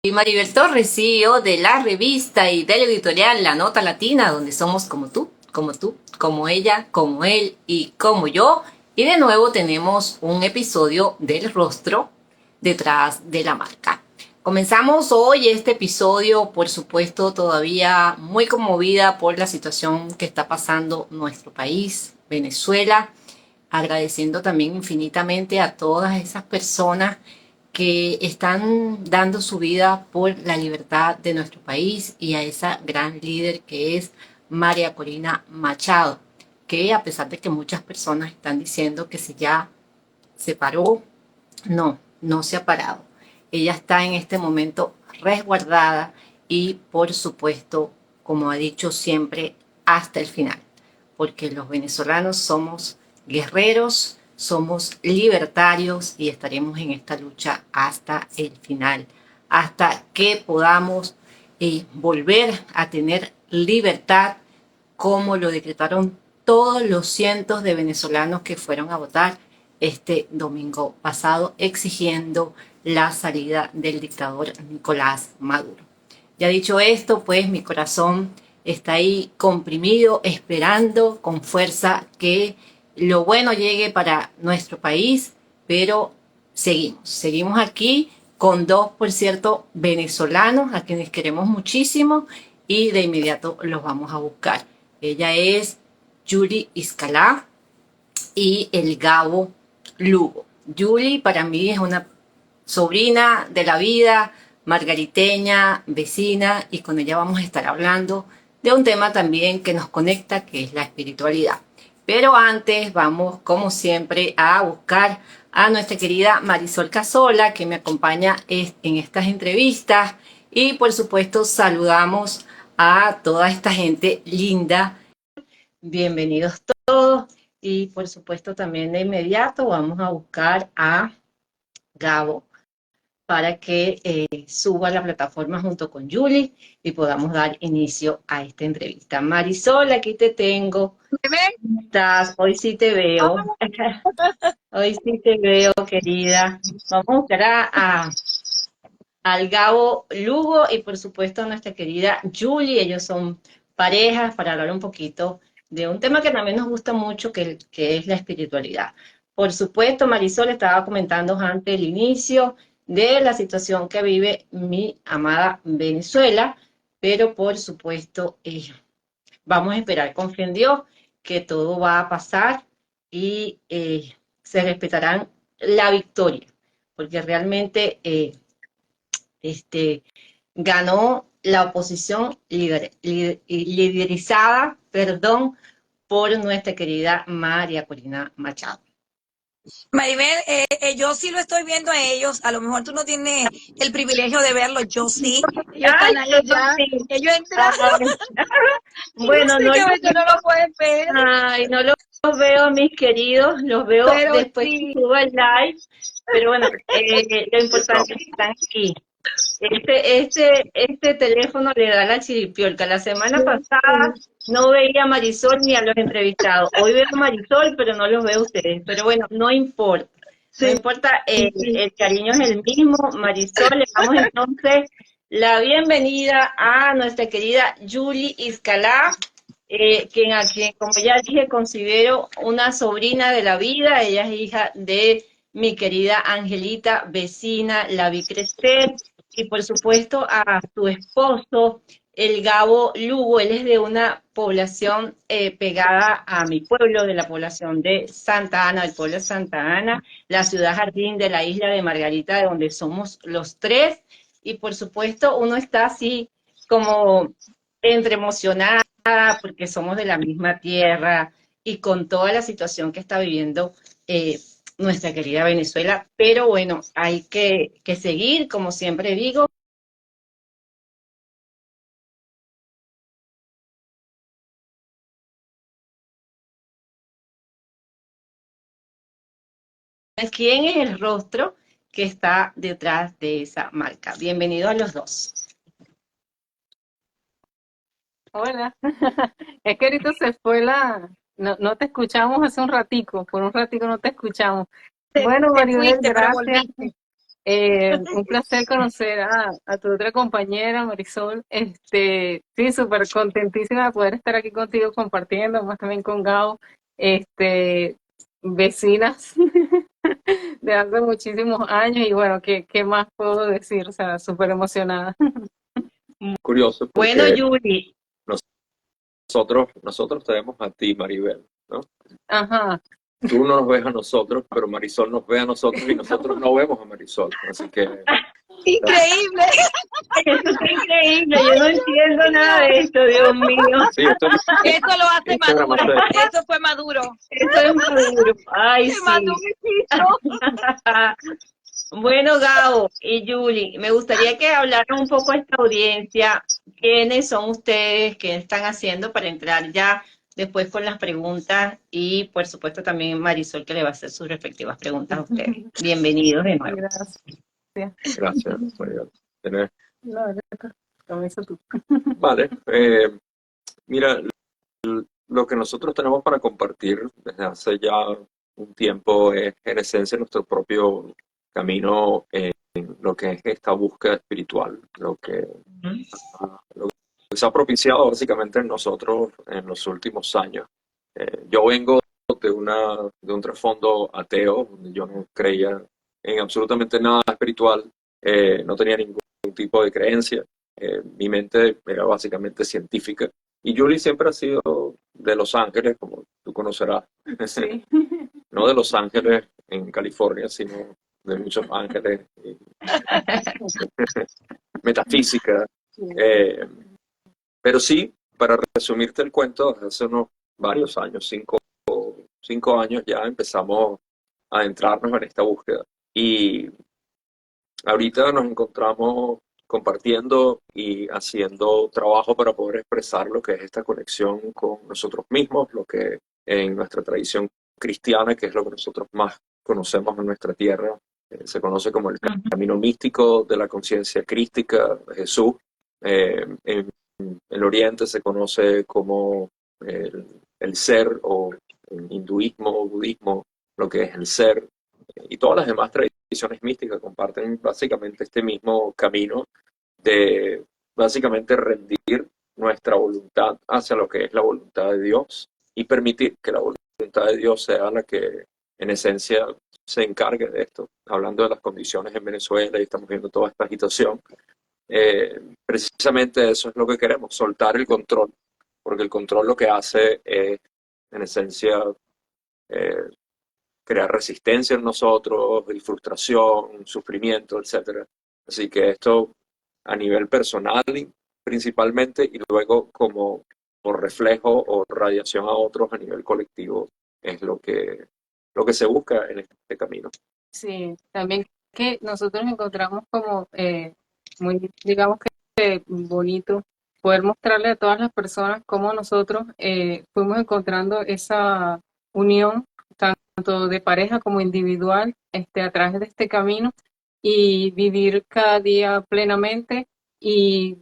Soy Maribel Torres, CEO de la revista y de la editorial La Nota Latina, donde somos como tú, como ella, como él y como yo. Y de nuevo tenemos un episodio del rostro detrás de la marca. Comenzamos hoy este episodio, por supuesto, todavía muy conmovida por la situación que está pasando nuestro país, Venezuela, agradeciendo también infinitamente a todas esas personas que están dando su vida por la libertad de nuestro país y a esa gran líder que es María Corina Machado, que a pesar de que muchas personas están diciendo que si ya se paró, no se ha parado. Ella está en este momento resguardada y por supuesto, como ha dicho siempre, hasta el final, porque los venezolanos somos guerreros, somos libertarios y estaremos en esta lucha hasta el final, hasta que podamos volver a tener libertad como lo decretaron todos los cientos de venezolanos que fueron a votar este domingo pasado exigiendo la salida del dictador Nicolás Maduro. Ya dicho esto, pues mi corazón está ahí comprimido, esperando con fuerza que lo bueno llegue para nuestro país, pero seguimos aquí con dos, por cierto, venezolanos a quienes queremos muchísimo y de inmediato los vamos a buscar. Ella es Yuli Iscalá y el Gabo Lugo. Yuli para mí es una sobrina de la vida, margariteña, vecina, y con ella vamos a estar hablando de un tema también que nos conecta, que es la espiritualidad. Pero antes vamos, como siempre, a buscar a nuestra querida Marisol Casola, que me acompaña en estas entrevistas. Y por supuesto saludamos a toda esta gente linda. Bienvenidos todos. Y por supuesto también de inmediato vamos a buscar a Gabo para que suba a la plataforma junto con Julie y podamos dar inicio a esta entrevista. Marisol, aquí te tengo. ¿Me ven? ¿Cómo estás? Hoy sí te veo. Hoy sí te veo, querida. Vamos a buscar al Gabo Lugo y por supuesto a nuestra querida Julie. Ellos son parejas para hablar un poquito de un tema que también nos gusta mucho, que es la espiritualidad. Por supuesto, Marisol estaba comentando antes el inicio de la situación que vive mi amada Venezuela, pero por supuesto vamos a esperar, confío en Dios, que todo va a pasar y se respetarán la victoria, porque realmente ganó la oposición liderizada, perdón, por nuestra querida María Corina Machado. Maribel, yo sí lo estoy viendo a ellos. A lo mejor tú no tienes el privilegio de verlo, yo sí. Ellos Ay, están ahí yo ya. sí. Ellos entran. Ay. Yo Bueno, sé no, que a veces no lo pueden ver, ay, no los veo, mis queridos, los veo pero después que sí. suba el live, pero bueno, lo importante es que están aquí. Este teléfono le da la chiripiorca. La semana pasada no veía a Marisol ni a los entrevistados. Hoy veo a Marisol, pero no los veo a ustedes. Pero bueno, no importa. No Sí. importa, el cariño es el mismo. Marisol, le damos entonces la bienvenida a nuestra querida Julie Iscalá, a quien, como ya dije, considero una sobrina de la vida. Ella es hija de mi querida Angelita, vecina, la vi crecer y por supuesto a su esposo, el Gabo Lugo. Él es de una población pegada a mi pueblo, de la población de Santa Ana, del pueblo de Santa Ana, la ciudad jardín de la isla de Margarita, de donde somos los tres. Y por supuesto uno está así como entre emocionada porque somos de la misma tierra y con toda la situación que está viviendo nuestra querida Venezuela, pero bueno, hay que seguir, como siempre digo. ¿Quién es el rostro que está detrás de esa marca? Bienvenidos a los dos. Hola, es que ahorita se fue no te escuchamos hace un ratico, por un ratico no te escuchamos. Te, Bueno, te Maribel, fuiste, pero gracias. volviste. Un placer conocer a tu otra compañera, Marisol. Sí, súper contentísima de poder estar aquí contigo compartiendo, más también con Gao, este, vecinas de hace muchísimos años y bueno, ¿qué más puedo decir? O sea, súper emocionada. Curioso Bueno, porque Yuli, nosotros te vemos a ti, Maribel, ¿no? Ajá. Tú no nos ves a nosotros, pero Marisol nos ve a nosotros y nosotros no vemos a Marisol. Así que increíble. Eso está increíble, yo no entiendo Dios nada mío. de esto, Dios mío. sí, esto es Eso lo hace Instagram maduro. hace- Eso fue maduro. Eso es maduro. Ay, Se mandó sí. un besito. Bueno, Gabo y Julie, me gustaría que hablaran un poco a esta audiencia. ¿Quiénes son ustedes? ¿Qué están haciendo para entrar ya después con las preguntas? Y por supuesto también Marisol que le va a hacer sus respectivas preguntas a ustedes. Bienvenidos de nuevo. Gracias. Gracias, Maribel. Tenés- No, comienza tú. Vale, mira, lo que nosotros tenemos para compartir desde hace ya un tiempo es en esencia nuestro propio camino en lo que es esta búsqueda espiritual, lo que se ha propiciado básicamente en nosotros en los últimos años. Yo vengo de un trasfondo ateo, donde yo no creía en absolutamente nada espiritual, no tenía ningún tipo de creencia, mi mente era básicamente científica. Y Julie siempre ha sido de Los Ángeles, como tú conocerás, Sí. no de Los Ángeles en California, sino de muchos ángeles, metafísica. Sí. Pero sí, para resumirte el cuento, desde hace unos varios años, 5 años ya empezamos a adentrarnos en esta búsqueda. Y ahorita nos encontramos compartiendo y haciendo trabajo para poder expresar lo que es esta conexión con nosotros mismos, lo que en nuestra tradición cristiana, que es lo que nosotros más conocemos en nuestra tierra, se conoce como el camino místico de la conciencia crística de Jesús. En el Oriente se conoce como el ser, o en hinduismo o budismo, lo que es el ser, y todas las demás tradiciones místicas comparten básicamente este mismo camino de básicamente rendir nuestra voluntad hacia lo que es la voluntad de Dios y permitir que la voluntad de Dios sea la que en esencia se encargue de esto. Hablando de las condiciones en Venezuela y estamos viendo toda esta agitación, precisamente eso es lo que queremos, soltar el control, porque el control lo que hace es en esencia eh, crear resistencia en nosotros, y frustración, sufrimiento, etcétera. Así que esto a nivel personal principalmente, y luego como por reflejo o radiación a otros a nivel colectivo, es lo que se busca en este camino. Sí, también que nosotros encontramos como muy, digamos que bonito poder mostrarle a todas las personas cómo nosotros fuimos encontrando esa unión, tanto de pareja como individual, a través de este camino y vivir cada día plenamente y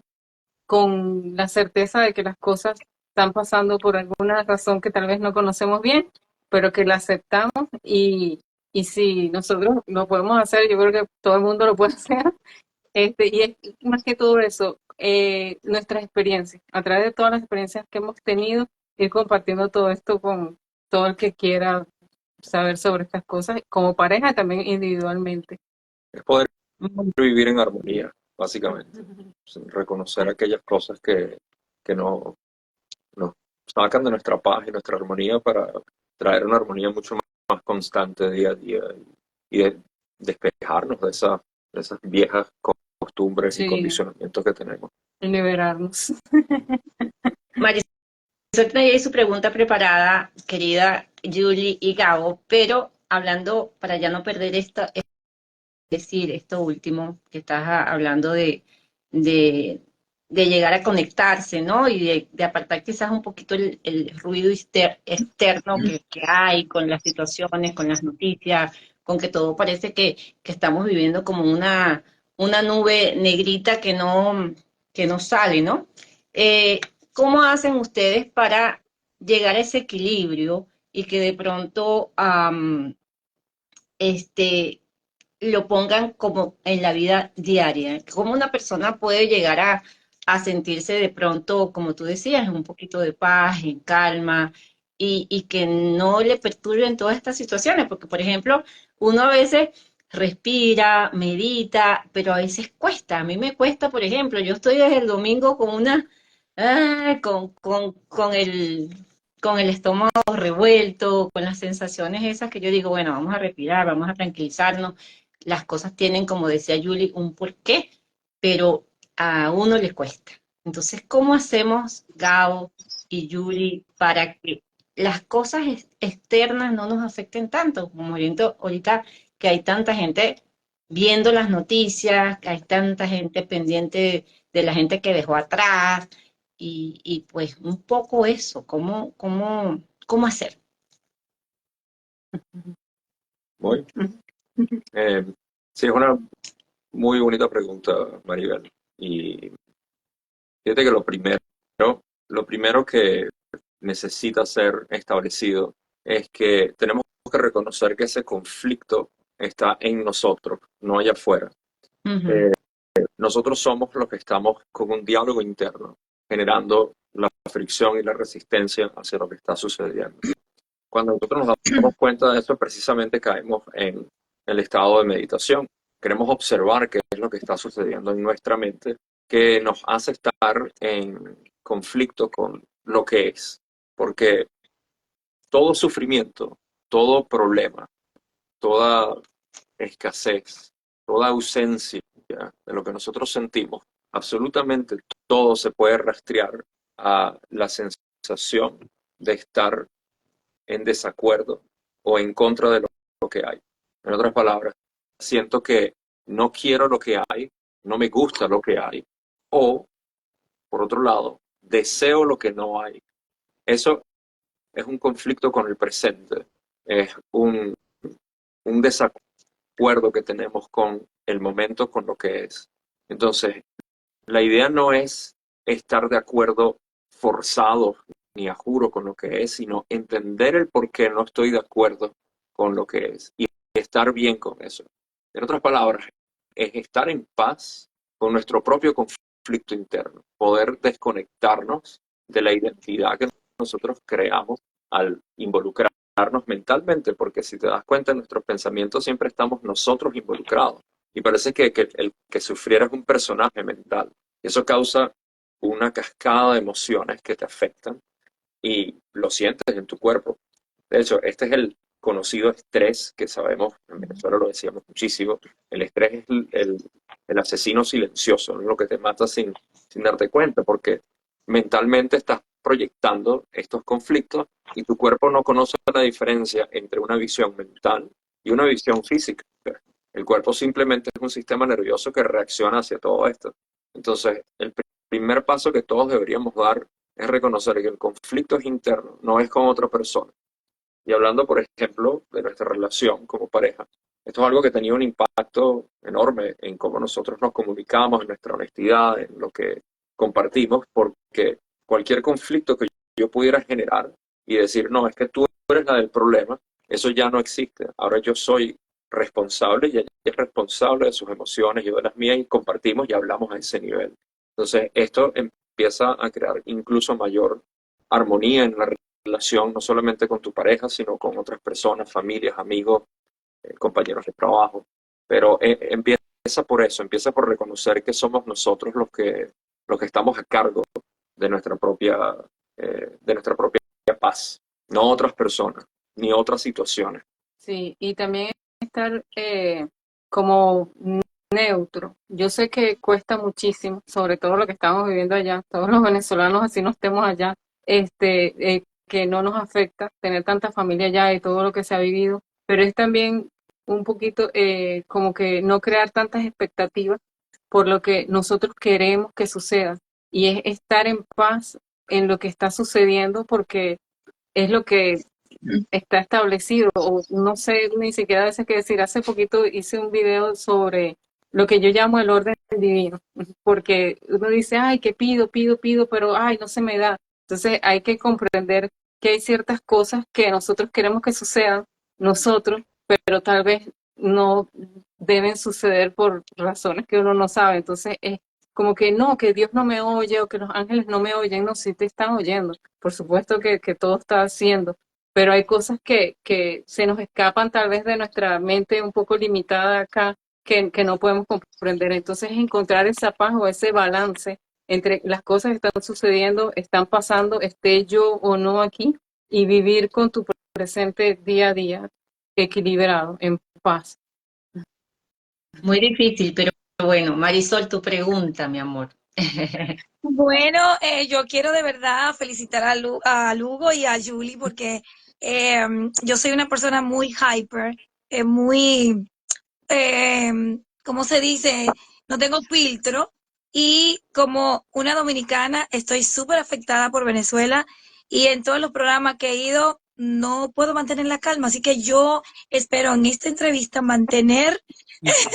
con la certeza de que las cosas están pasando por alguna razón que tal vez no conocemos bien, pero que la aceptamos y si nosotros lo podemos hacer, yo creo que todo el mundo lo puede hacer. Y es más que todo eso, nuestras experiencias, a través de todas las experiencias que hemos tenido, ir compartiendo todo esto con todo el que quiera saber sobre estas cosas, como pareja también individualmente. Es poder vivir en armonía, básicamente. Reconocer aquellas cosas que nos sacan de nuestra paz y nuestra armonía para traer una armonía mucho más constante día a día y despejarnos de esas viejas costumbres y Sí, condicionamientos que tenemos. liberarnos. Marisol traía su pregunta preparada, querida Julie y Gabo, pero hablando, para ya no perder esto, es decir, esto último, que estás hablando de, de llegar a conectarse, ¿no? Y de apartar quizás un poquito el ruido externo que hay con las situaciones, con las noticias, con que todo parece que estamos viviendo como una nube negrita que no sale, ¿no? Eh, ¿Cómo hacen ustedes para llegar a ese equilibrio y que de pronto este, lo pongan como en la vida diaria. Cómo una persona puede llegar a sentirse de pronto, como tú decías, en un poquito de paz, en calma, y que no le perturben todas estas situaciones, porque por ejemplo, uno a veces respira, medita, pero a veces cuesta. A mí me cuesta, por ejemplo, yo estoy desde el domingo con una, con el estómago revuelto, con las sensaciones esas que yo digo, bueno, vamos a respirar, vamos a tranquilizarnos. Las cosas tienen, como decía Julie, un porqué, pero a uno le cuesta. Entonces, ¿cómo hacemos, Gabo y Julie, para que las cosas externas no nos afecten tanto? Como ahorita que hay tanta gente viendo las noticias, que hay tanta gente pendiente de la gente que dejó atrás, y pues un poco eso, cómo hacer. Muy. Eh, sí, es una muy bonita pregunta, Maribel. Y fíjate que lo primero que necesita ser establecido es que tenemos que reconocer que ese conflicto está en nosotros, no allá afuera. Ujú. Nosotros somos los que estamos con un diálogo interno, generando la fricción y la resistencia hacia lo que está sucediendo. Cuando nosotros nos damos cuenta de eso, precisamente caemos en el estado de meditación. Queremos observar qué es lo que está sucediendo en nuestra mente, que nos hace estar en conflicto con lo que es. Porque todo sufrimiento, todo problema, toda escasez, toda ausencia de lo que nosotros sentimos, absolutamente todo se puede rastrear a la sensación de estar en desacuerdo o en contra de lo que hay. En otras palabras, siento que no quiero lo que hay, no me gusta lo que hay, o, por otro lado, deseo lo que no hay. Eso es un conflicto con el presente, es un desacuerdo que tenemos con el momento, con lo que es. Entonces, la idea no es estar de acuerdo forzado ni a juro con lo que es, sino entender el por qué no estoy de acuerdo con lo que es y estar bien con eso. En otras palabras, es estar en paz con nuestro propio conflicto interno, poder desconectarnos de la identidad que nosotros creamos al involucrarnos mentalmente, porque si te das cuenta, en nuestros pensamientos siempre estamos nosotros involucrados. Y parece que el que sufriera es un personaje mental. Y eso causa una cascada de emociones que te afectan y lo sientes en tu cuerpo. De hecho, este es el conocido estrés que sabemos, en Venezuela lo decíamos muchísimo, el estrés es el asesino silencioso, ¿no? Lo que te mata sin darte cuenta, porque mentalmente estás proyectando estos conflictos y tu cuerpo no conoce la diferencia entre una visión mental y una visión física. El cuerpo simplemente es un sistema nervioso que reacciona hacia todo esto. Entonces, el primer paso que todos deberíamos dar es reconocer que el conflicto es interno, no es con otra persona. Y hablando, por ejemplo, de nuestra relación como pareja, esto es algo que tenía un impacto enorme en cómo nosotros nos comunicamos, en nuestra honestidad, en lo que compartimos, porque cualquier conflicto que yo pudiera generar y decir, no, es que tú eres la del problema, eso ya no existe. Ahora yo soy responsable y ella es responsable de sus emociones, yo de las mías, y compartimos y hablamos a ese nivel. Entonces, esto empieza a crear incluso mayor armonía en la relación, no solamente con tu pareja, sino con otras personas, familias, amigos, compañeros de trabajo. Pero empieza por eso, empieza por reconocer que somos nosotros los que estamos a cargo de nuestra propia paz, no otras personas, ni otras situaciones. Sí, y también estar como neutro. Yo sé que cuesta muchísimo, sobre todo lo que estamos viviendo allá, todos los venezolanos así no estemos allá, que no nos afecta tener tanta familia allá y todo lo que se ha vivido, pero es también un poquito como que no crear tantas expectativas por lo que nosotros queremos que suceda, y es estar en paz en lo que está sucediendo porque es lo que está establecido, o no sé ni siquiera a veces qué decir. Hace poquito hice un video sobre lo que yo llamo el orden divino, porque uno dice, ay, que pido, pero ay, no se me da. Entonces hay que comprender que hay ciertas cosas que nosotros queremos que sucedan, nosotros, pero tal vez no deben suceder por razones que uno no sabe. Entonces es como que no, que Dios no me oye o que los ángeles no me oyen. No, sí te están oyendo. Por supuesto que todo está haciendo, pero hay cosas que se nos escapan tal vez de nuestra mente un poco limitada acá, que no podemos comprender. Entonces encontrar esa paz o ese balance entre las cosas que están sucediendo, están pasando, esté yo o no aquí, y vivir con tu presente día a día equilibrado, en paz. Muy difícil, pero bueno, Marisol, tu pregunta, mi amor. Bueno, yo quiero de verdad felicitar a Lugo y a Julie porque yo soy una persona muy hyper, muy, eh, ¿cómo se dice? No tengo filtro y como una dominicana estoy súper afectada por Venezuela y en todos los programas que he ido no puedo mantener la calma, así que yo espero en esta entrevista mantener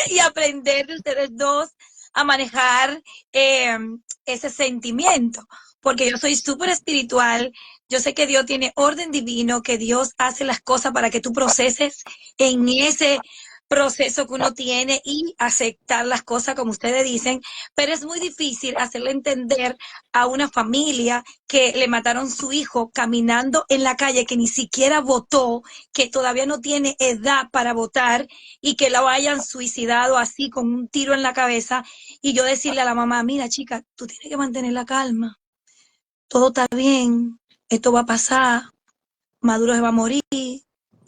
y aprender de ustedes dos a manejar eh, ese sentimiento, porque yo soy súper espiritual, yo sé que Dios tiene orden divino, que Dios hace las cosas para que tú proceses en ese proceso que uno tiene y aceptar las cosas como ustedes dicen, pero es muy difícil hacerle entender a una familia que le mataron su hijo caminando en la calle, que ni siquiera votó, que todavía no tiene edad para votar y que la hayan suicidado así con un tiro en la cabeza y yo decirle a la mamá, mira chica, tú tienes que mantener la calma, todo está bien, esto va a pasar, Maduro se va a morir,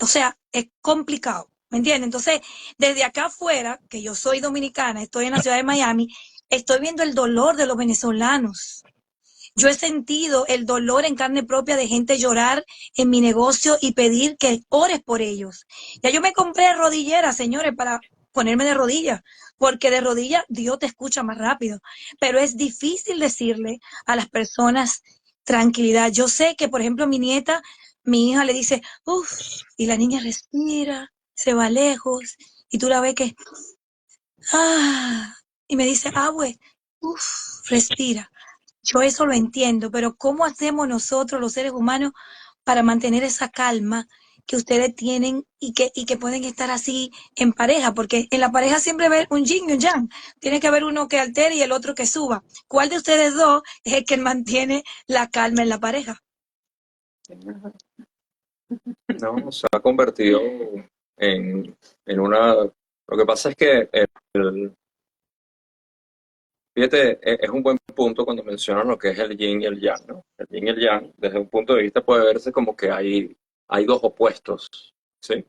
o sea, es complicado, ¿me entiendes? Entonces, desde acá afuera, que yo soy dominicana, estoy en la ciudad de Miami, estoy viendo el dolor de los venezolanos. Yo he sentido el dolor en carne propia de gente llorar en mi negocio y pedir que ores por ellos. Ya yo me compré rodilleras, señores, para ponerme de rodillas, porque de rodillas Dios te escucha más rápido. Pero es difícil decirle a las personas tranquilidad. Yo sé que, por ejemplo, mi hija le dice, uff, y la niña respira, se va lejos, y tú la ves que, y me dice, güey, uff, respira. Yo eso lo entiendo, pero ¿cómo hacemos nosotros, los seres humanos, para mantener esa calma que ustedes tienen y que pueden estar así en pareja? Porque en la pareja siempre va a haber un yin y un yang. Tiene que haber uno que altere y el otro que suba. ¿Cuál de ustedes dos es el que mantiene la calma en la pareja? No, se ha convertido en una... Lo que pasa es que fíjate, es un buen punto cuando mencionan lo que es el yin y el yang, ¿no? El yin y el yang, desde un punto de vista puede verse como que hay dos opuestos, ¿sí?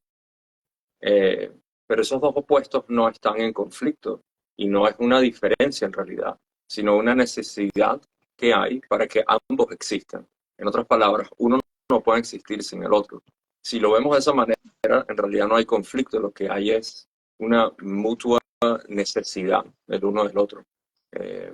Eh, pero esos dos opuestos no están en conflicto y no es una diferencia en realidad, sino una necesidad que hay para que ambos existan. En otras palabras, uno no puede existir sin el otro. Si lo vemos de esa manera, en realidad no hay conflicto, lo que hay es una mutua necesidad del uno del otro. Eh,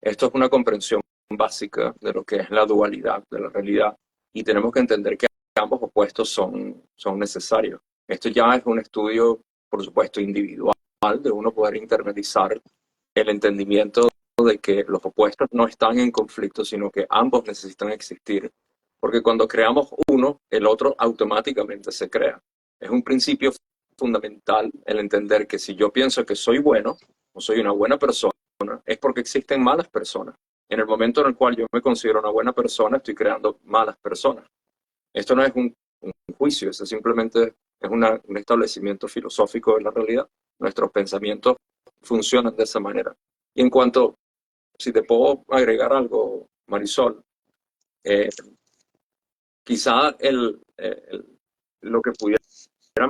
Esto es una comprensión básica de lo que es la dualidad de la realidad y tenemos que entender que ambos opuestos son necesarios. Esto ya es un estudio, por supuesto, individual, de uno poder internalizar el entendimiento de que los opuestos no están en conflicto, sino que ambos necesitan existir. Porque cuando creamos uno, el otro automáticamente se crea. Es un principio fundamental el entender que si yo pienso que soy bueno o soy una buena persona, es porque existen malas personas. En el momento en el cual yo me considero una buena persona, estoy creando malas personas. Esto no es un juicio, eso simplemente es un establecimiento filosófico de la realidad. Nuestros pensamientos funcionan de esa manera. Y en cuanto, si te puedo agregar algo, Marisol, eh, quizá lo que pudiera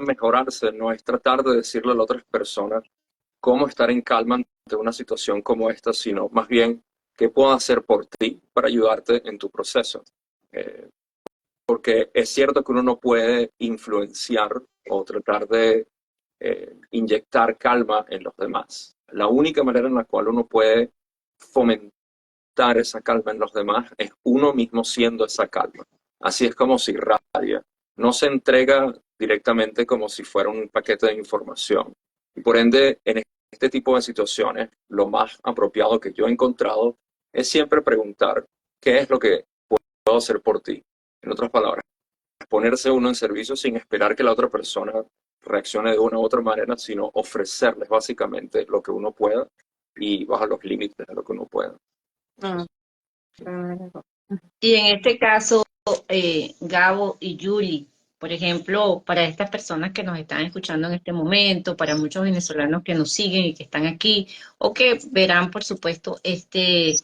mejorarse no es tratar de decirle a las otras personas cómo estar en calma ante una situación como esta, sino más bien qué puedo hacer por ti para ayudarte en tu proceso. Porque es cierto que uno no puede influenciar o tratar de inyectar calma en los demás. La única manera en la cual uno puede fomentar esa calma en los demás es uno mismo siendo esa calma. Así es como se irradia. No se entrega directamente como si fuera un paquete de información. Y por ende, en este tipo de situaciones, lo más apropiado que yo he encontrado es siempre preguntar qué es lo que puedo hacer por ti. En otras palabras, ponerse uno en servicio sin esperar que la otra persona reaccione de una u otra manera, sino ofrecerles básicamente lo que uno pueda y bajo los límites de lo que uno pueda. Ah, Y en este caso, Gabo y Julie, por ejemplo, para estas personas que nos están escuchando en este momento, para muchos venezolanos que nos siguen y que están aquí, o que verán, por supuesto, este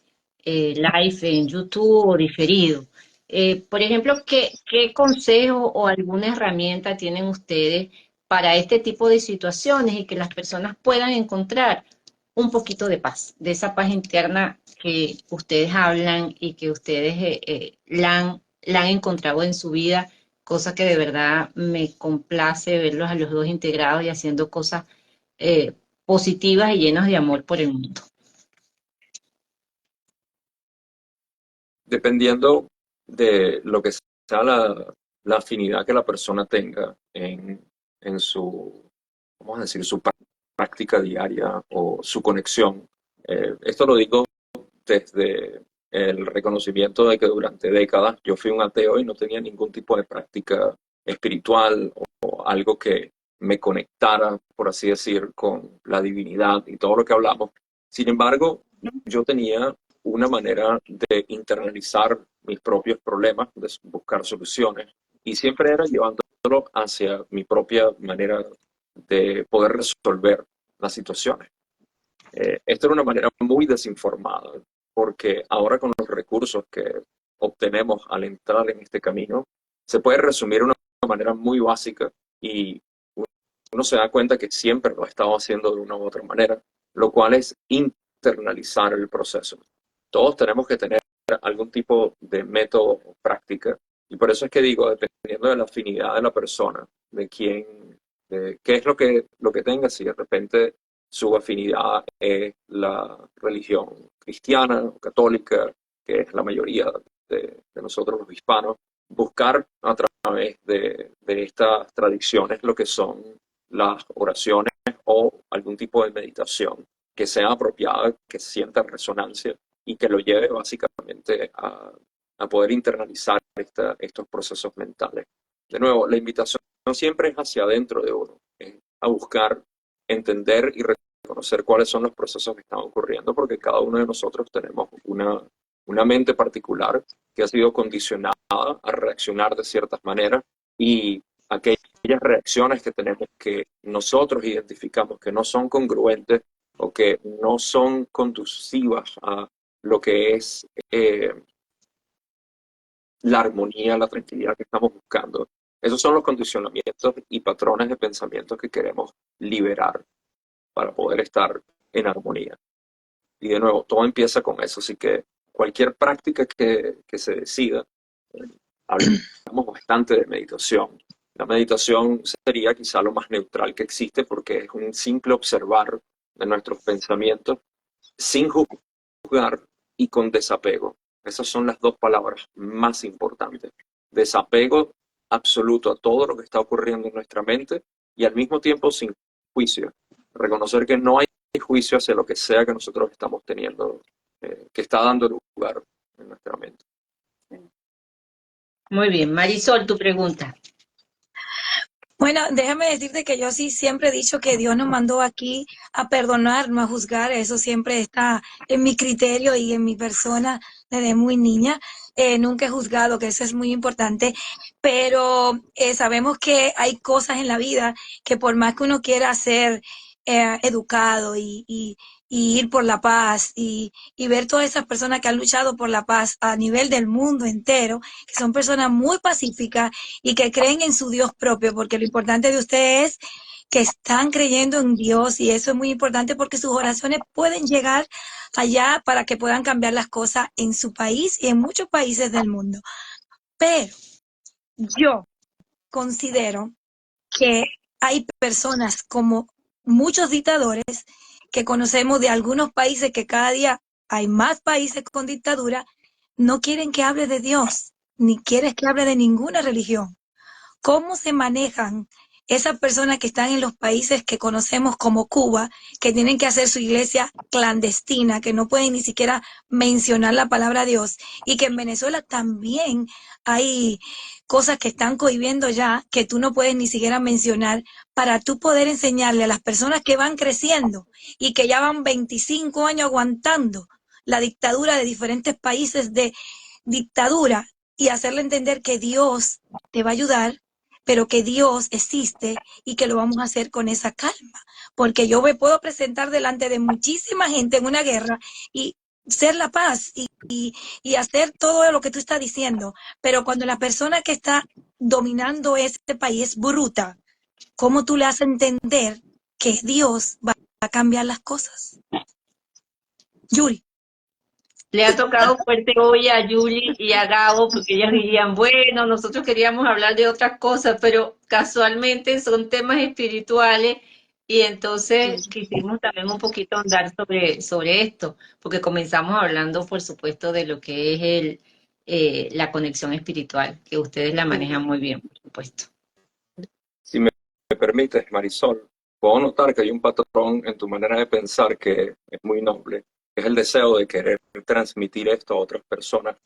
live en YouTube o diferido. Por ejemplo, ¿qué consejo o alguna herramienta tienen ustedes para este tipo de situaciones y que las personas puedan encontrar un poquito de paz, de esa paz interna que ustedes hablan y que ustedes la han encontrado en su vida, cosa que de verdad me complace verlos a los dos integrados y haciendo cosas positivas y llenas de amor por el mundo? Dependiendo de lo que sea la afinidad que la persona tenga en su, vamos a decir, su práctica diaria o su conexión. Esto lo digo desde el reconocimiento de que durante décadas yo fui un ateo y no tenía ningún tipo de práctica espiritual o algo que me conectara, por así decir, con la divinidad y todo lo que hablamos. Sin embargo, yo tenía una manera de internalizar mis propios problemas, de buscar soluciones, y siempre era llevándolo hacia mi propia manera de poder resolver las situaciones. Esto era una manera muy desinformada, porque ahora con los recursos que obtenemos al entrar en este camino, se puede resumir de una manera muy básica y uno se da cuenta que siempre lo ha estado haciendo de una u otra manera, lo cual es internalizar el proceso. Todos tenemos que tener algún tipo de método o práctica, y por eso es que digo, dependiendo de la afinidad de la persona, de quién, de qué es lo que tenga, si de repente su afinidad es la religión cristiana o católica, que es la mayoría de nosotros los hispanos, buscar a través de estas tradiciones lo que son las oraciones o algún tipo de meditación que sea apropiada, que sienta resonancia y que lo lleve básicamente a poder internalizar estos procesos mentales. De nuevo, la invitación siempre es hacia adentro de uno, es a buscar entender y reconocer cuáles son los procesos que están ocurriendo, porque cada uno de nosotros tenemos una mente particular que ha sido condicionada a reaccionar de ciertas maneras, y aquellas reacciones que tenemos que nosotros identificamos que no son congruentes o que no son conducivas a lo que es la armonía, la tranquilidad que estamos buscando. Esos son los condicionamientos y patrones de pensamiento que queremos liberar para poder estar en armonía. Y de nuevo, todo empieza con eso, así que cualquier práctica que se decida, hablamos bastante de meditación. La meditación sería quizá lo más neutral que existe porque es un simple observar de nuestros pensamientos sin juzgar y con desapego. Esas son las dos palabras más importantes. Desapego absoluto a todo lo que está ocurriendo en nuestra mente y al mismo tiempo sin juicio. Reconocer que no hay juicio hacia lo que sea que nosotros estamos teniendo, que está dando lugar en nuestra mente. Muy bien, Marisol, tu pregunta. Bueno, déjame decirte que yo sí siempre he dicho que Dios nos mandó aquí a perdonar, no a juzgar. Eso siempre está en mi criterio y en mi persona desde muy niña. Nunca he juzgado, que eso es muy importante, pero sabemos que hay cosas en la vida que por más que uno quiera ser educado y ir por la paz y ver todas esas personas que han luchado por la paz a nivel del mundo entero, que son personas muy pacíficas y que creen en su Dios propio, porque lo importante de ustedes es que están creyendo en Dios, y eso es muy importante porque sus oraciones pueden llegar allá para que puedan cambiar las cosas en su país y en muchos países del mundo. Pero yo considero que hay personas como muchos dictadores que conocemos de algunos países, que cada día hay más países con dictadura, no quieren que hable de Dios, ni quieren que hable de ninguna religión. ¿Cómo se manejan esas personas que están en los países que conocemos como Cuba, que tienen que hacer su iglesia clandestina, que no pueden ni siquiera mencionar la palabra Dios, y que en Venezuela también hay cosas que están cohibiendo ya, que tú no puedes ni siquiera mencionar, para tú poder enseñarle a las personas que van creciendo y que ya van 25 años aguantando la dictadura de diferentes países de dictadura y hacerle entender que Dios te va a ayudar, pero que Dios existe y que lo vamos a hacer con esa calma. Porque yo me puedo presentar delante de muchísima gente en una guerra y ser la paz y hacer todo lo que tú estás diciendo, pero cuando la persona que está dominando este país es bruta, ¿cómo tú le haces entender que Dios va a cambiar las cosas? Yuri. Le ha tocado fuerte hoy a Julie y a Gabo porque ellas dirían, bueno, nosotros queríamos hablar de otras cosas, pero casualmente son temas espirituales y entonces quisimos también un poquito andar sobre esto, porque comenzamos hablando, por supuesto, de lo que es la conexión espiritual, que ustedes la manejan muy bien, por supuesto. Si me permites, Marisol, puedo notar que hay un patrón en tu manera de pensar que es muy noble, es el deseo de querer transmitir esto a otras personas,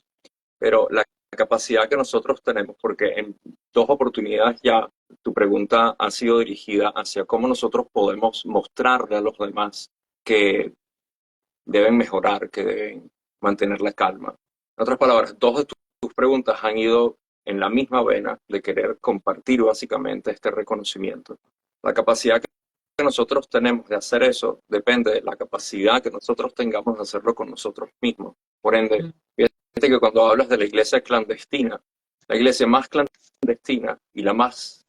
pero la capacidad que nosotros tenemos, porque en 2 oportunidades ya tu pregunta ha sido dirigida hacia cómo nosotros podemos mostrarle a los demás que deben mejorar, que deben mantener la calma. En otras palabras, 2 de tus preguntas han ido en la misma vena de querer compartir básicamente este reconocimiento. La capacidad que nosotros tenemos de hacer eso depende de la capacidad que nosotros tengamos de hacerlo con nosotros mismos. Por ende, fíjate que cuando hablas de la iglesia clandestina, la iglesia más clandestina y la más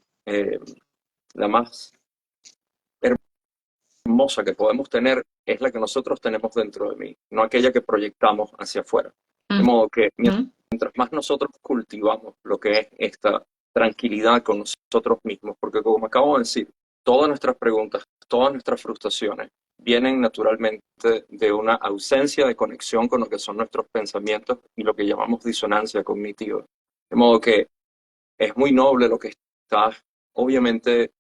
hermosa que podemos tener es la que nosotros tenemos dentro de mí, no aquella que proyectamos hacia afuera. De modo que mientras más nosotros cultivamos lo que es esta tranquilidad con nosotros mismos, porque como acabo de decir, todas nuestras preguntas, todas nuestras frustraciones vienen naturalmente de una ausencia de conexión con lo que son nuestros pensamientos y lo que llamamos disonancia cognitiva. De modo que es muy noble lo que estás obviamente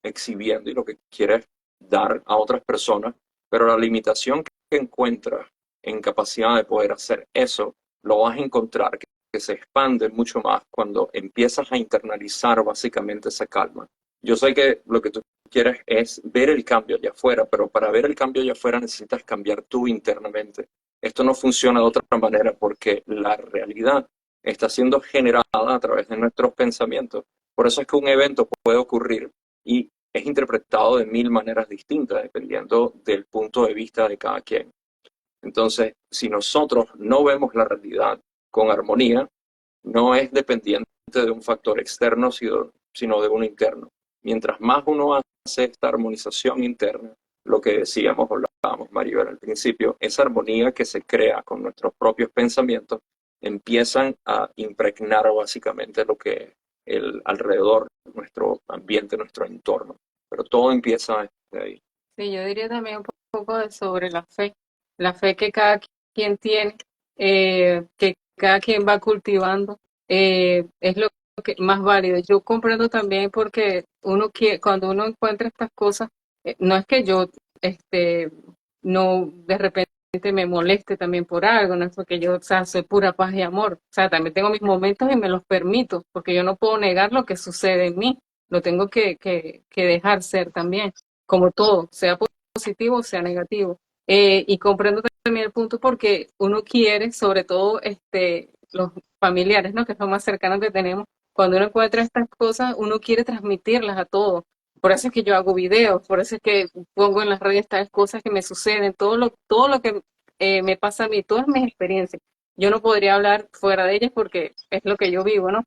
exhibiendo y lo que quieres dar a otras personas, pero la limitación que encuentras en capacidad de poder hacer eso, lo vas a encontrar que se expande mucho más cuando empiezas a internalizar básicamente esa calma. Yo sé que lo que tú quieres es ver el cambio allá afuera, pero para ver el cambio allá afuera necesitas cambiar tú internamente. Esto no funciona de otra manera porque la realidad está siendo generada a través de nuestros pensamientos. Por eso es que un evento puede ocurrir y es interpretado de 1000 maneras distintas, dependiendo del punto de vista de cada quien. Entonces, si nosotros no vemos la realidad con armonía, no es dependiente de un factor externo, sino de uno interno. Mientras más uno hace esta armonización interna, lo que decíamos, hablábamos, Maribel, al principio, esa armonía que se crea con nuestros propios pensamientos, empiezan a impregnar básicamente lo que el alrededor, nuestro ambiente, nuestro entorno. Pero todo empieza desde ahí. Sí, yo diría también un poco sobre la fe que cada quien tiene, que cada quien va cultivando, es lo que más válido. Yo comprendo también porque cuando uno encuentra estas cosas, no es que yo no de repente me moleste también por algo, no es porque yo, o sea, soy pura paz y amor. O sea, también tengo mis momentos y me los permito, porque yo no puedo negar lo que sucede en mí, lo tengo que dejar ser también, como todo, sea positivo o sea negativo. Y comprendo también el punto porque uno quiere, sobre todo los familiares, ¿no? Que son más cercanos que tenemos, cuando uno encuentra estas cosas, uno quiere transmitirlas a todos. Por eso es que yo hago videos, por eso es que pongo en las redes tales cosas que me suceden, todo lo que me pasa a mí, todas mis experiencias. Yo no podría hablar fuera de ellas porque es lo que yo vivo, ¿no?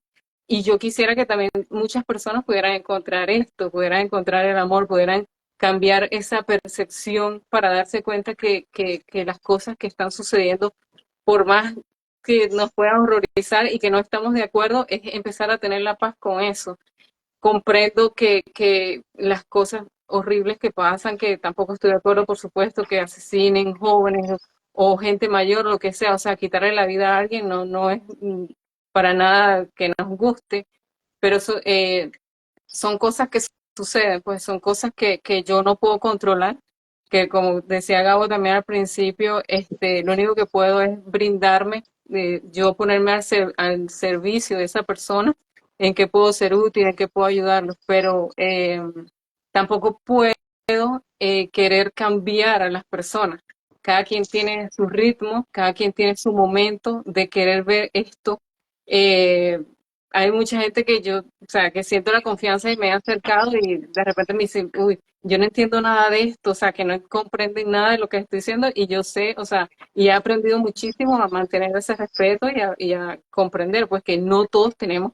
Y yo quisiera que también muchas personas pudieran encontrar esto, pudieran encontrar el amor, pudieran cambiar esa percepción para darse cuenta que las cosas que están sucediendo, por más que nos puedan horrorizar y que no estamos de acuerdo, es empezar a tener la paz con eso. Comprendo que las cosas horribles que pasan, que tampoco estoy de acuerdo, por supuesto, que asesinen jóvenes o gente mayor, lo que sea, o sea, quitarle la vida a alguien no es para nada que nos guste, pero son cosas que suceden, pues son cosas que yo no puedo controlar, que como decía Gabo también al principio, lo único que puedo es brindarme yo ponerme al servicio de esa persona, en qué puedo ser útil, en qué puedo ayudarlos, pero tampoco puedo querer cambiar a las personas. Cada quien tiene su ritmo, cada quien tiene su momento de querer ver esto. Eh, Hay mucha gente que yo, o sea, que siento la confianza y me he acercado y de repente me dicen, uy, yo no entiendo nada de esto, o sea, que no comprenden nada de lo que estoy diciendo y yo sé, o sea, y he aprendido muchísimo a mantener ese respeto y a comprender, pues que no todos tenemos,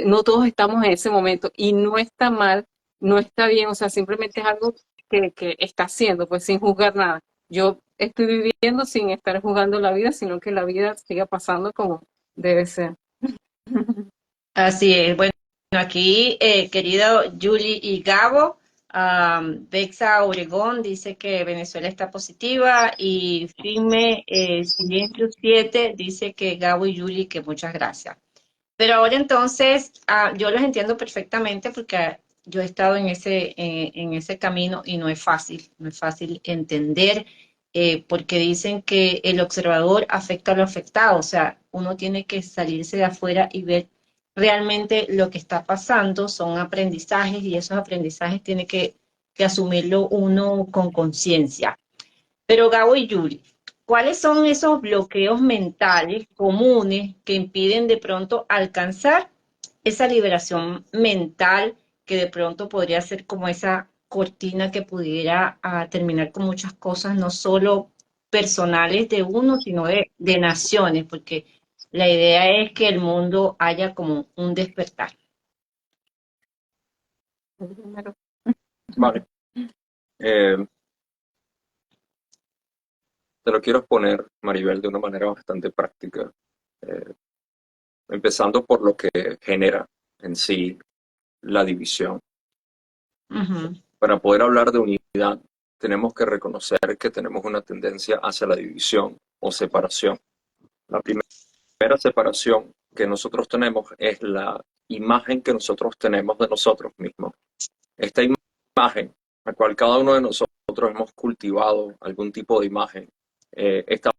no todos estamos en ese momento y no está mal, no está bien, o sea, simplemente es algo que está haciendo, pues sin juzgar nada. Yo estoy viviendo sin estar juzgando la vida, sino que la vida siga pasando como debe ser. Así es. Bueno, aquí, querido Julie y Gabo, Bexa Obregón dice que Venezuela está positiva y Firme Silencio 7 dice que Gabo y Julie que muchas gracias. Pero ahora entonces, yo los entiendo perfectamente porque yo he estado en ese camino y no es fácil, no es fácil entender, porque dicen que el observador afecta a lo afectado, o sea, uno tiene que salirse de afuera y ver realmente lo que está pasando, son aprendizajes y esos aprendizajes tiene que asumirlo uno con conciencia. Pero Gabo y Yuri, ¿cuáles son esos bloqueos mentales comunes que impiden de pronto alcanzar esa liberación mental que de pronto podría ser como esa cortina que pudiera terminar con muchas cosas, no solo personales de uno, sino de naciones, porque la idea es que el mundo haya como un despertar. Vale. Eh, Te lo quiero exponer, Maribel, de una manera bastante práctica, eh, empezando por lo que genera en sí la división. Ujú. Para poder hablar de unidad, tenemos que reconocer que tenemos una tendencia hacia la división o separación. La primera separación que nosotros tenemos es la imagen que nosotros tenemos de nosotros mismos. Esta imagen, a cual cada uno de nosotros hemos cultivado algún tipo de imagen, está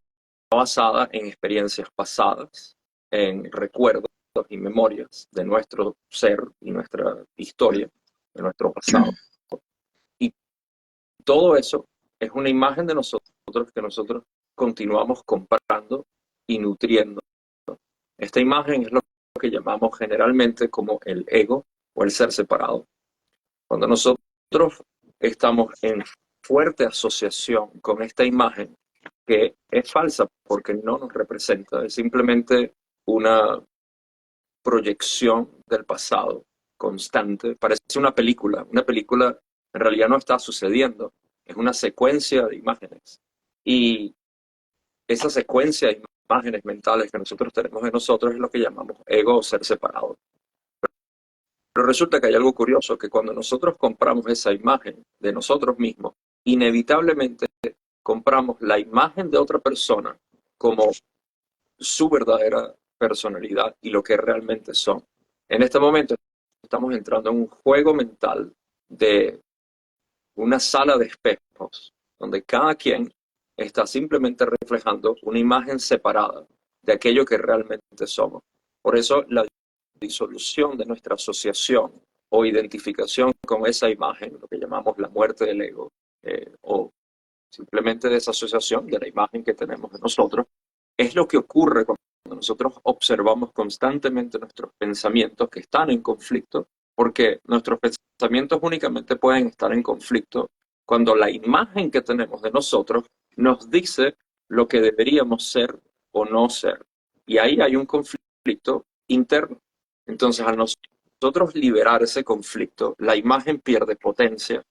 basada en experiencias pasadas, en recuerdos y memorias de nuestro ser y nuestra historia, de nuestro pasado. Y todo eso es una imagen de nosotros que nosotros continuamos comprando y nutriendo. Esta imagen es lo que llamamos generalmente como el ego o el ser separado. Cuando nosotros estamos en fuerte asociación con esta imagen, que es falsa porque no nos representa, es simplemente una proyección del pasado constante, parece una película en realidad no está sucediendo, es una secuencia de imágenes. Y esa secuencia de imágenes mentales que nosotros tenemos de nosotros es lo que llamamos ego o ser separado. Pero resulta que hay algo curioso, que cuando nosotros compramos esa imagen de nosotros mismos, inevitablemente compramos la imagen de otra persona como su verdadera personalidad y lo que realmente son. En este momento estamos entrando en un juego mental de una sala de espejos, donde cada quien está simplemente reflejando una imagen separada de aquello que realmente somos. Por eso la disolución de nuestra asociación o identificación con esa imagen, lo que llamamos la muerte del ego, o simplemente desasociación de la imagen que tenemos de nosotros, es lo que ocurre cuando nosotros observamos constantemente nuestros pensamientos que están en conflicto, porque nuestros pensamientos únicamente pueden estar en conflicto cuando la imagen que tenemos de nosotros nos dice lo que deberíamos ser o no ser. Y ahí hay un conflicto interno. Entonces, al nosotros liberar ese conflicto, la imagen pierde potencia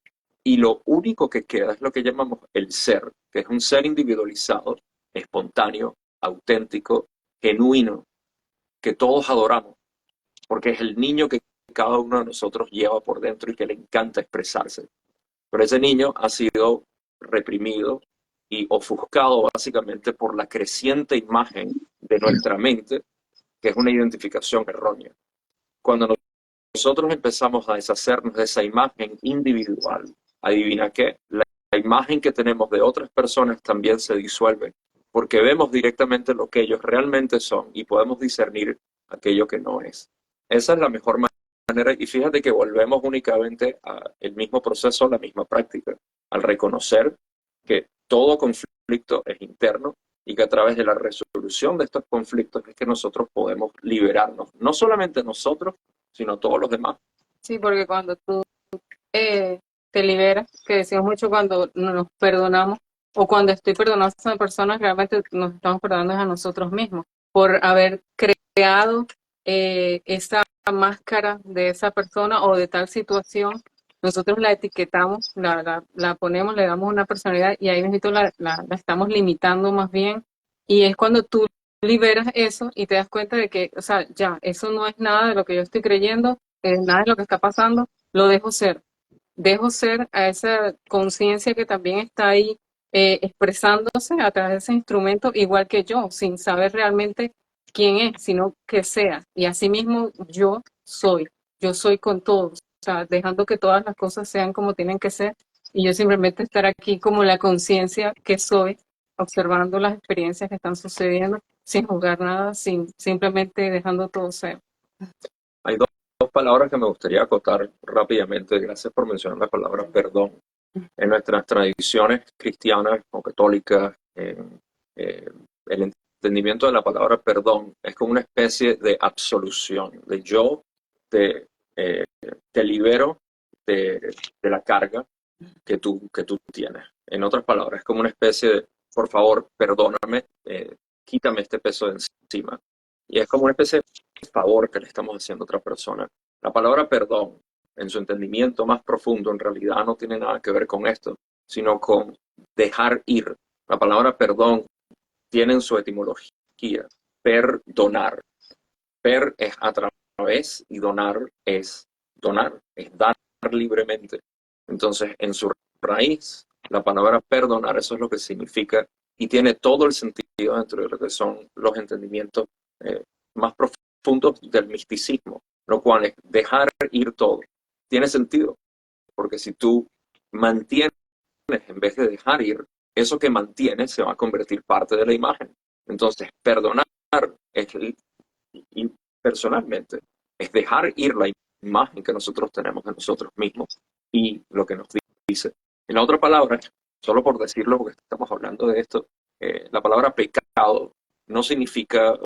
y lo único que queda es lo que llamamos el ser, que es un ser individualizado, espontáneo, auténtico, genuino, que todos adoramos, porque es el niño que cada uno de nosotros lleva por dentro y que le encanta expresarse. Pero ese niño ha sido reprimido y ofuscado básicamente por la creciente imagen de nuestra mente, que es una identificación errónea. Cuando nosotros empezamos a deshacernos de esa imagen individual, adivina qué, la imagen que tenemos de otras personas también se disuelve porque vemos directamente lo que ellos realmente son y podemos discernir aquello que no es. Esa es la mejor manera, y fíjate que volvemos únicamente al mismo proceso, a la misma práctica, al reconocer que todo conflicto es interno y que a través de la resolución de estos conflictos es que nosotros podemos liberarnos, no solamente nosotros, sino todos los demás. Sí, porque cuando tú te liberas, que decimos mucho cuando nos perdonamos, o cuando estoy perdonando a esa persona, realmente nos estamos perdonando a nosotros mismos por haber creado esa máscara de esa persona o de tal situación. Nosotros la etiquetamos, la ponemos, le damos una personalidad y ahí mismo la estamos limitando más bien. Y es cuando tú liberas eso y te das cuenta de que, o sea, ya, eso no es nada de lo que yo estoy creyendo, nada de lo que está pasando, lo dejo ser a esa conciencia que también está ahí expresándose a través de ese instrumento, igual que yo, sin saber realmente quién es, sino que sea. Y asimismo yo soy con todos, o sea, dejando que todas las cosas sean como tienen que ser, y yo simplemente estar aquí como la conciencia que soy, observando las experiencias que están sucediendo, sin juzgar nada, simplemente dejando todo ser. Hay dos palabras que me gustaría acotar rápidamente. Gracias por mencionar la palabra perdón. En nuestras tradiciones cristianas o católicas, el entendimiento de la palabra perdón es como una especie de absolución, de yo te, te libero de la carga que tú tienes. En otras palabras, es como una especie de, por favor, perdóname, quítame este peso de encima. Y es como una especie de favor que le estamos haciendo a otra persona. La palabra perdón, en su entendimiento más profundo, en realidad no tiene nada que ver con esto, sino con dejar ir. La palabra perdón tiene en su etimología perdonar. Per es a través y donar, es dar libremente. Entonces, en su raíz, la palabra perdonar, eso es lo que significa y tiene todo el sentido dentro de lo que son los entendimientos más profundos del misticismo, lo cual es dejar ir todo. Tiene sentido, porque si tú mantienes en vez de dejar ir, eso que mantienes se va a convertir parte de la imagen. Entonces, perdonar es, y personalmente, es dejar ir la imagen que nosotros tenemos de nosotros mismos y lo que nos dice. En otras palabras, solo por decirlo, porque estamos hablando de esto, la palabra pecado no significa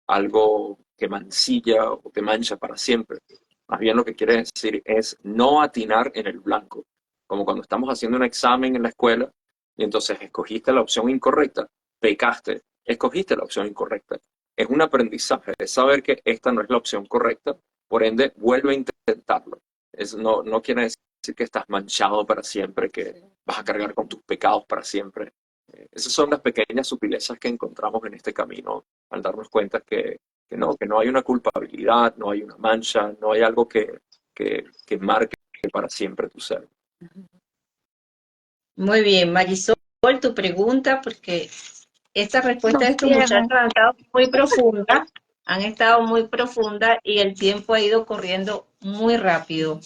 algo que mancilla o que mancha para siempre. Más bien lo que quiere decir es no atinar en el blanco. Como cuando estamos haciendo un examen en la escuela y entonces escogiste la opción incorrecta, pecaste, escogiste la opción incorrecta. Es un aprendizaje, es saber que esta no es la opción correcta, por ende, vuelve a intentarlo. No quiere decir que estás manchado para siempre, que vas a cargar con tus pecados para siempre. Esas son las pequeñas sutilezas que encontramos en este camino, al darnos cuenta que no hay una culpabilidad, no hay una mancha, no hay algo que marque para siempre tu ser. Muy bien, Marisol, tu pregunta, porque esta respuesta de estos muchachos han estado muy profundas y el tiempo ha ido corriendo muy rápido.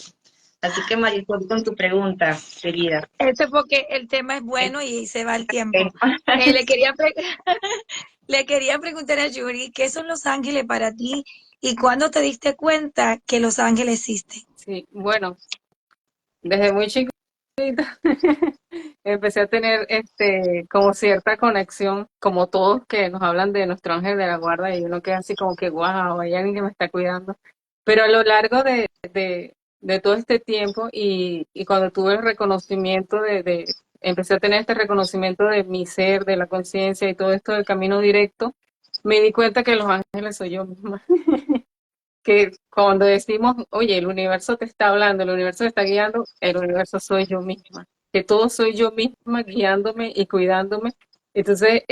Así que Marisol, con tu pregunta, querida. Eso es porque el tema es bueno y se va el tiempo. Le quería preguntar a Yuri, ¿qué son los ángeles para ti y cuándo te diste cuenta que los ángeles existen? Sí, bueno, desde muy chiquita empecé a tener como cierta conexión, como todos que nos hablan de nuestro ángel de la guarda y uno queda así como que wow, hay alguien que me está cuidando. Pero a lo largo de todo este tiempo y cuando tuve el reconocimiento empecé a tener este reconocimiento de mi ser, de la conciencia y todo esto del camino directo, me di cuenta que los ángeles soy yo misma. Que cuando decimos, oye, el universo te está hablando, el universo te está guiando, el universo soy yo misma. Que todo soy yo misma guiándome y cuidándome. Entonces,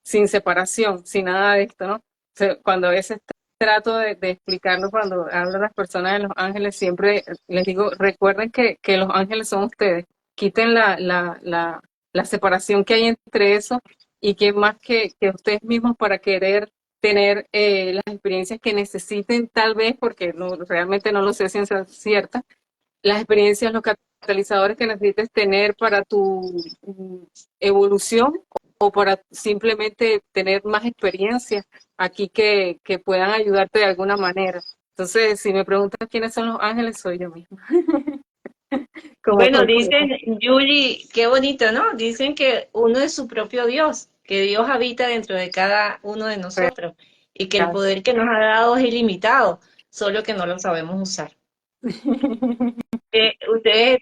sin separación, sin nada de esto, ¿no? O sea, cuando a veces trato de explicarlo, cuando hablo a las personas de los ángeles, siempre les digo, recuerden que los ángeles son ustedes. Quiten la separación que hay entre eso y que más que ustedes mismos para querer tener las experiencias que necesiten tal vez, porque realmente no lo sé ciencia cierta, las experiencias, los catalizadores que necesites tener para tu evolución o para simplemente tener más experiencias aquí que puedan ayudarte de alguna manera. Entonces, si me preguntas quiénes son los ángeles, soy yo misma. Como Bueno, todo. dicen, Julie, qué bonito, ¿no? Dicen que uno es su propio Dios, que Dios habita dentro de cada uno de nosotros y que el poder que nos ha dado es ilimitado, solo que no lo sabemos usar. ¿Ustedes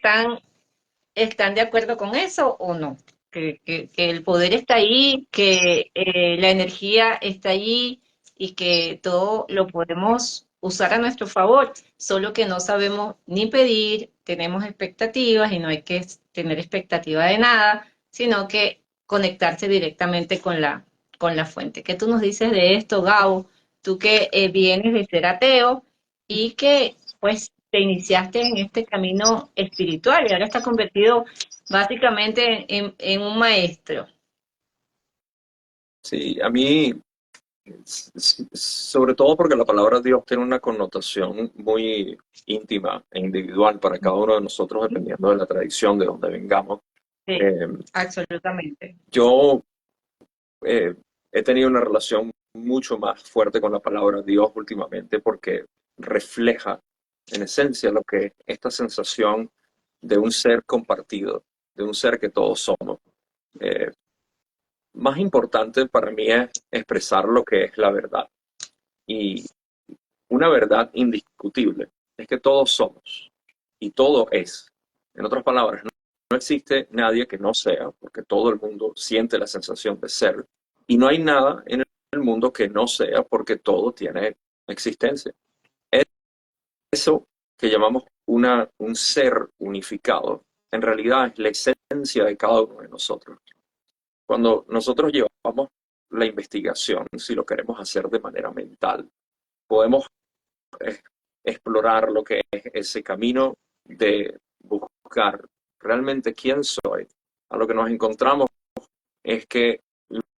están de acuerdo con eso o no? Que el poder está ahí, que la energía está ahí y que todo lo podemos usar a nuestro favor, solo que no sabemos ni pedir, tenemos expectativas y no hay que tener expectativa de nada, sino que conectarse directamente con la fuente. ¿Qué tú nos dices de esto, Gabo? Tú que vienes de ser ateo y que pues te iniciaste en este camino espiritual y ahora estás convertido básicamente en un maestro. Sí, a mí, sobre todo porque la palabra Dios tiene una connotación muy íntima e individual para cada uno de nosotros, dependiendo de la tradición de donde vengamos. Sí, Eh, absolutamente. yo eh, he tenido una relación mucho más fuerte con la palabra Dios últimamente porque refleja en esencia lo que es esta sensación de un ser compartido, de un ser que todos somos. Eh, Más importante para mí es expresar lo que es la verdad. Y una verdad indiscutible es que todos somos y todo es. En otras palabras, no existe nadie que no sea, porque todo el mundo siente la sensación de ser. Y no hay nada en el mundo que no sea, porque todo tiene existencia. Eso que llamamos un ser unificado, en realidad es la esencia de cada uno de nosotros. Cuando nosotros llevamos la investigación, si lo queremos hacer de manera mental, podemos explorar lo que es ese camino de buscar realmente quién soy. A lo que nos encontramos es que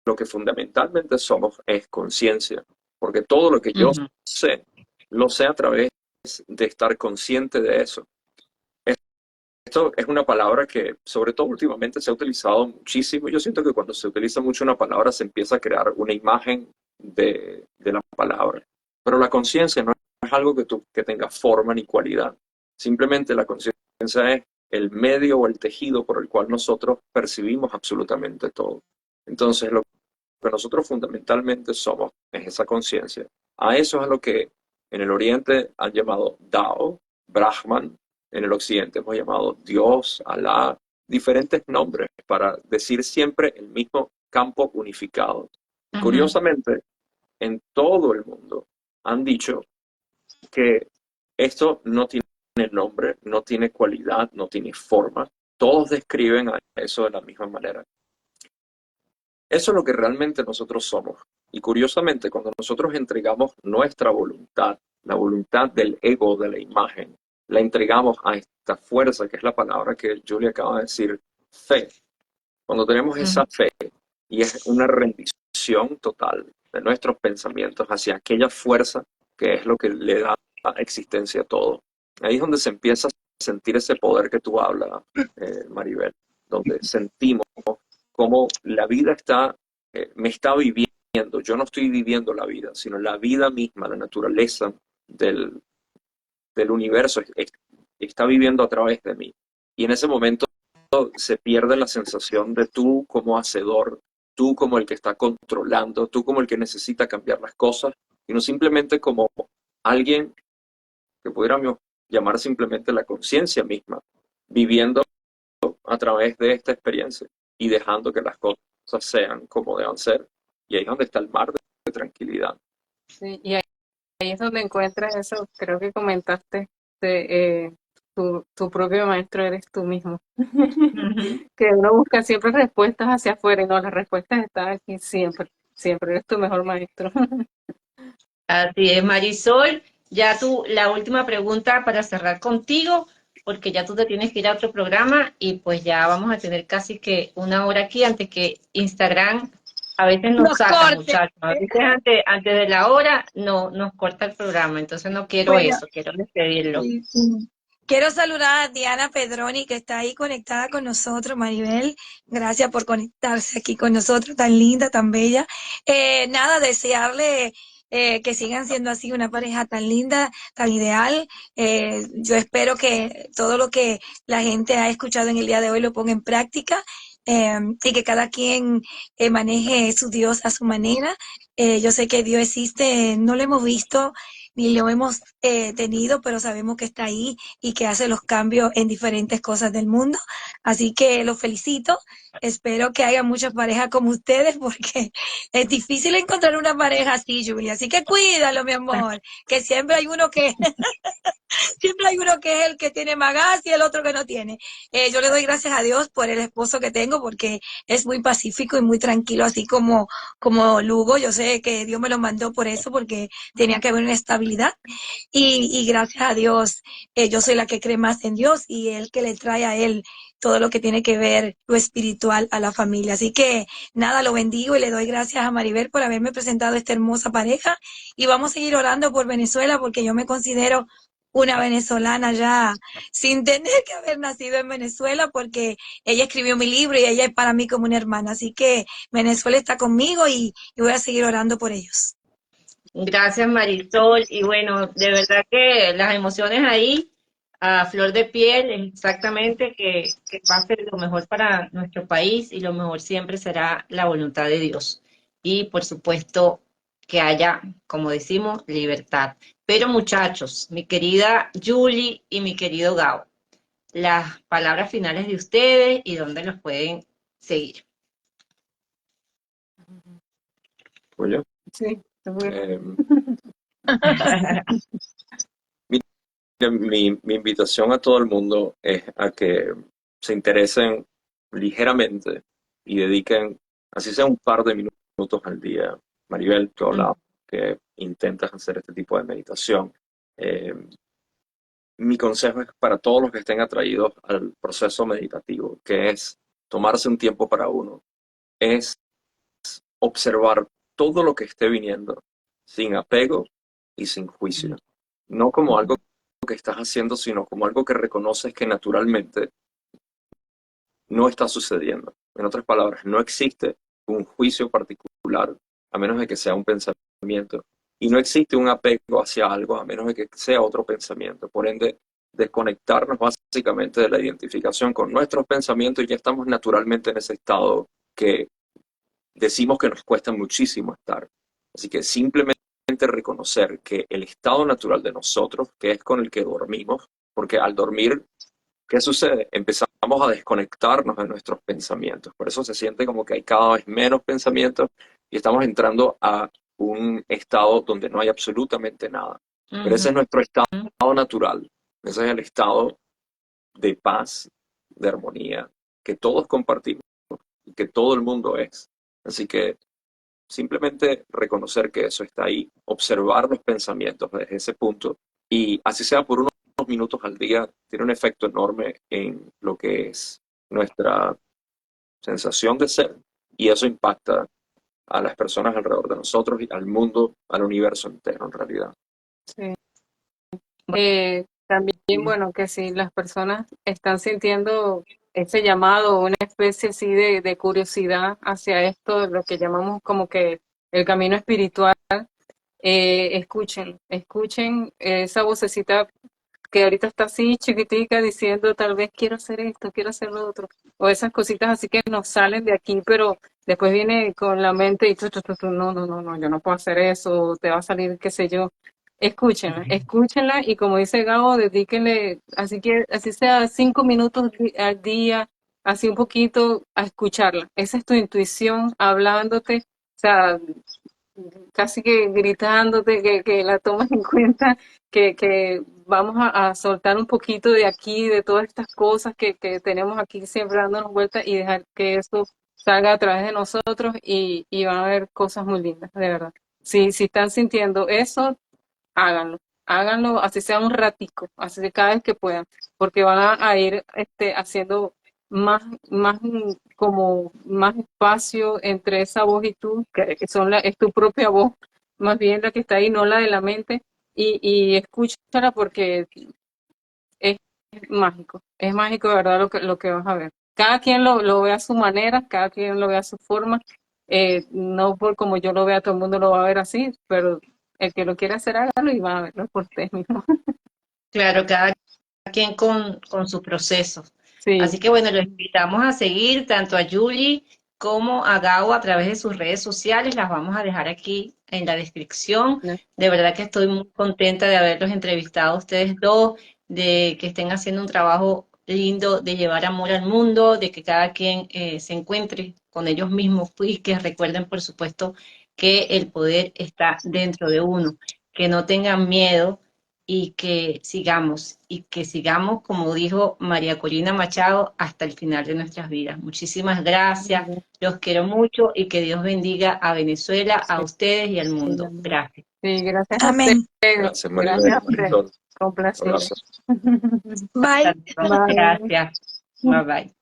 lo que fundamentalmente somos es conciencia, porque todo lo que yo sé, lo sé a través de estar consciente de eso. Esto es una palabra que, sobre todo últimamente, se ha utilizado muchísimo. Yo siento que cuando se utiliza mucho una palabra, se empieza a crear una imagen de la palabra. Pero la conciencia no es algo que tenga forma ni cualidad. Simplemente la conciencia es el medio o el tejido por el cual nosotros percibimos absolutamente todo. Entonces, lo que nosotros fundamentalmente somos es esa conciencia. A eso es a lo que en el Oriente han llamado Dao, Brahman. En el Occidente hemos llamado Dios, Alá, diferentes nombres para decir siempre el mismo campo unificado. Curiosamente, en todo el mundo han dicho que esto no tiene nombre, no tiene cualidad, no tiene forma. Todos describen a eso de la misma manera. Eso es lo que realmente nosotros somos. Y curiosamente, cuando nosotros entregamos nuestra voluntad, la voluntad del ego, de la imagen, la entregamos a esta fuerza, que es la palabra que Julia acaba de decir, fe. Cuando tenemos esa fe y es una rendición total de nuestros pensamientos hacia aquella fuerza que es lo que le da existencia a todo. Ahí es donde se empieza a sentir ese poder que tú hablas, Maribel, donde sentimos cómo la vida me está viviendo. Yo no estoy viviendo la vida, sino la vida misma, la naturaleza del universo está viviendo a través de mí. Y en ese momento se pierde la sensación de tú como hacedor, tú como el que está controlando, tú como el que necesita cambiar las cosas, sino simplemente como alguien que pudiéramos llamar simplemente la conciencia misma, viviendo a través de esta experiencia y dejando que las cosas sean como deban ser. Y ahí es donde está el mar de tranquilidad. Sí, y ahí es donde encuentras eso, creo que comentaste, de, tu propio maestro eres tú mismo. Que uno busca siempre respuestas hacia afuera y no, las respuestas están aquí siempre, siempre eres tu mejor maestro. Así es, Marisol. Ya la última pregunta para cerrar contigo, porque ya tú te tienes que ir a otro programa y pues ya vamos a tener casi que una hora aquí antes que Instagram a veces nos saca, muchachos. A veces antes de la hora no nos corta el programa, entonces no quiero Bueno, eso, quiero despedirlo. sí. Quiero saludar a Diana Pedroni, que está ahí conectada con nosotros, Maribel. Gracias por conectarse aquí con nosotros, tan linda, tan bella. Nada, desearle que sigan siendo así una pareja tan linda, tan ideal. Yo espero que todo lo que la gente ha escuchado en el día de hoy lo ponga en práctica. Y que cada quien maneje su Dios a su manera. Yo sé que Dios existe, no lo hemos visto ni lo hemos tenido, pero sabemos que está ahí y que hace los cambios en diferentes cosas del mundo. Así que los felicito. Espero que haya muchas parejas como ustedes porque es difícil encontrar una pareja así, Julia. Así que cuídalo, mi amor, que siempre hay uno que siempre hay uno que es el que tiene más gas y el otro que no tiene. Yo le doy gracias a Dios por el esposo que tengo porque es muy pacífico y muy tranquilo, así como Lugo. Yo sé que Dios me lo mandó por eso, porque tenía que haber una estabilidad. Y gracias a Dios, yo soy la que cree más en Dios y Él que le trae a Él todo lo que tiene que ver lo espiritual a la familia. Así que nada, lo bendigo y le doy gracias a Maribel por haberme presentado esta hermosa pareja. Y vamos a seguir orando por Venezuela porque yo me considero una venezolana ya sin tener que haber nacido en Venezuela, porque ella escribió mi libro y ella es para mí como una hermana. Así que Venezuela está conmigo y voy a seguir orando por ellos. Gracias, Marisol. Y bueno, de verdad que las emociones ahí a flor de piel, exactamente que pase lo mejor para nuestro país y lo mejor siempre será la voluntad de Dios. Y por supuesto que haya, como decimos, libertad. Pero muchachos, mi querida Julie y mi querido Gao, las palabras finales de ustedes y dónde los pueden seguir. Pues yo, Sí, seguro. eh, mi invitación a todo el mundo es a que se interesen ligeramente y dediquen, así sea un par de minutos al día. Maribel, tú hablabas que intentas hacer este tipo de meditación. Eh, Mi consejo es para todos los que estén atraídos al proceso meditativo, que es tomarse un tiempo para uno, es observar todo lo que esté viniendo sin apego y sin juicio. No como algo que estás haciendo, sino como algo que reconoces que naturalmente no está sucediendo. En otras palabras, no existe un juicio particular a menos de que sea un pensamiento. Y no existe un apego hacia algo a menos de que sea otro pensamiento. Por ende, desconectarnos básicamente de la identificación con nuestros pensamientos y ya estamos naturalmente en ese estado que decimos que nos cuesta muchísimo estar. Así que simplemente reconocer que el estado natural de nosotros, que es con el que dormimos, porque al dormir, ¿qué sucede? Empezamos a desconectarnos de nuestros pensamientos. Por eso se siente como que hay cada vez menos pensamientos y estamos entrando a un estado donde no hay absolutamente nada. Pero ese es nuestro estado natural. Ese es el estado de paz, de armonía, que todos compartimos y que todo el mundo es. Así que simplemente reconocer que eso está ahí, observar los pensamientos desde ese punto y así sea por unos minutos al día, tiene un efecto enorme en lo que es nuestra sensación de ser y eso impacta a las personas alrededor de nosotros y al mundo, al universo entero en realidad. Sí. También, bueno, que si las personas están sintiendo ese llamado, una especie así de curiosidad hacia esto, lo que llamamos como que el camino espiritual, escuchen esa vocecita que ahorita está así chiquitica diciendo tal vez quiero hacer esto, quiero hacer lo otro, o esas cositas así que nos salen de aquí, pero después viene con la mente y no, yo no puedo hacer eso, te va a salir qué sé yo. Escúchenla y como dice Gabo, dedíquenle, así sea 5 minutos al día, así un poquito a escucharla. Esa es tu intuición hablándote, o sea, casi que gritándote que la tomes en cuenta, que vamos a soltar un poquito de aquí, de todas estas cosas que tenemos aquí siempre dándonos vueltas y dejar que eso salga a través de nosotros y van a ver cosas muy lindas, de verdad. Si están sintiendo eso, háganlo, así sea un ratico, así de cada vez que puedan, porque van a ir haciendo como más espacio entre esa voz y tú, que es tu propia voz, más bien la que está ahí, no la de la mente, y escúchala porque es es mágico de verdad lo que vas a ver. Cada quien lo ve a su manera, cada quien lo ve a su forma, no por como yo lo vea, todo el mundo lo va a ver así, pero el que lo quiera hacer, hágalo y va a verlo por usted mismo. Claro, cada quien con su proceso. Sí, Así que bueno, los invitamos a seguir tanto a Julie como a Gabo a través de sus redes sociales. Las vamos a dejar aquí en la descripción. no, De verdad que estoy muy contenta de haberlos entrevistado a ustedes dos, de que estén haciendo un trabajo lindo de llevar amor al mundo, de que cada quien se encuentre con ellos mismos y que recuerden, por supuesto, que el poder está dentro de uno, que no tengan miedo y que sigamos, como dijo María Corina Machado, hasta el final de nuestras vidas. Muchísimas gracias, los quiero mucho y que Dios bendiga a Venezuela, a sí, ustedes y al sí, mundo. Gracias. sí, gracias a usted, Amén. Gracias, gracias Maribel. a Un usted, montón. complacido. Abrazo. Bye. Hasta luego. Bye. Gracias. Bye bye.